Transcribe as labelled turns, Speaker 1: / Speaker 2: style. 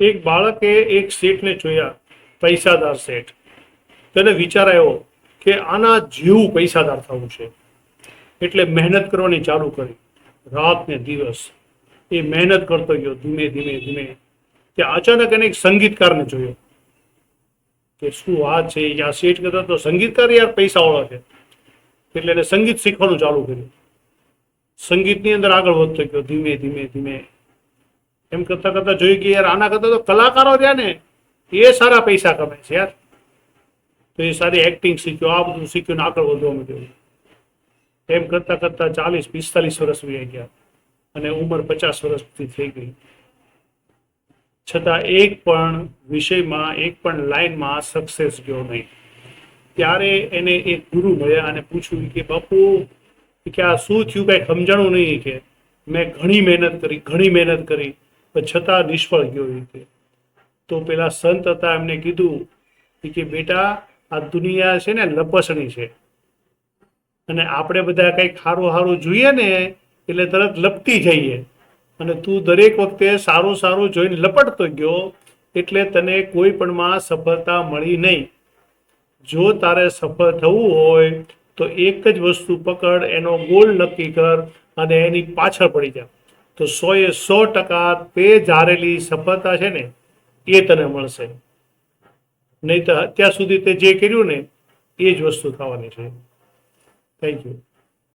Speaker 1: એક બાળકે એક શેઠને જોયા, પૈસાદાર શેઠ. તેને વિચાર આવ્યો કે આના જેવું પૈસાદાર થવું છે. એટલે મહેનત કરવાની ચાલુ કરી, રાત ને દિવસ એ મહેનત કરતો ગયો. ધીમે ધીમે ધીમે ત્યાં અચાનક એને એક સંગીતકારને જોયો કે શું વાત છે, આ શેઠ કરતા તો સંગીતકાર યાર પૈસાવાળા છે. એટલે એને સંગીત શીખવાનું ચાલુ કર્યું. સંગીતની અંદર આગળ વધતો ગયો ધીમે ધીમે ધીમે. એમ કરતા કરતા જોયું કે યાર આના કરતા તો કલાકારો રહ્યા ને એ સારા પૈસા કમાય છે યાર. તો એ સારી એક્ટિંગ શીખ્યો, આ બધું શીખ્યું ને આગળ વધવા માંડ્યો. એમ કરતા કરતા 40-45 વર્ષ વી ગયા અને ઉંમર 50 વર્ષથી થઈ ગઈ. છતાં એક પણ વિષયમાં, એક પણ લાઈનમાં સક્સેસ ગયો નહીં. ત્યારે એને એક ગુરુ મળ્યા અને પૂછ્યું કે બાપુ કે આ શું થયું, કઈ સમજાણું નહીં. કે મેં ઘણી મહેનત કરી પણ છતાં નિષ્ફળ ગયો. રીતે તો પેલા સંત હતા, એમને કીધું કે બેટા આ દુનિયા છે ને લપસણી છે, અને આપણે બધા કંઈક સારું જોઈએ ને એટલે તરત લપટી જઈએ, અને તું દરેક વખતે સારું જોઈને લપટતો ગયો એટલે તને કોઈ પણમાં સફળતા મળી નહીં. જો તારે સફળ થવું હોય તો એક જ વસ્તુ પકડ, એનો ગોલ નક્કી કર અને એની પાછળ પડી જા, તો 100% તે ધારેલી સફળતા છે ને એ તને મળશે. નહીં તો અત્યાર સુધી તે જે કર્યું ને એ જ વસ્તુ થવાની છે. Thank you.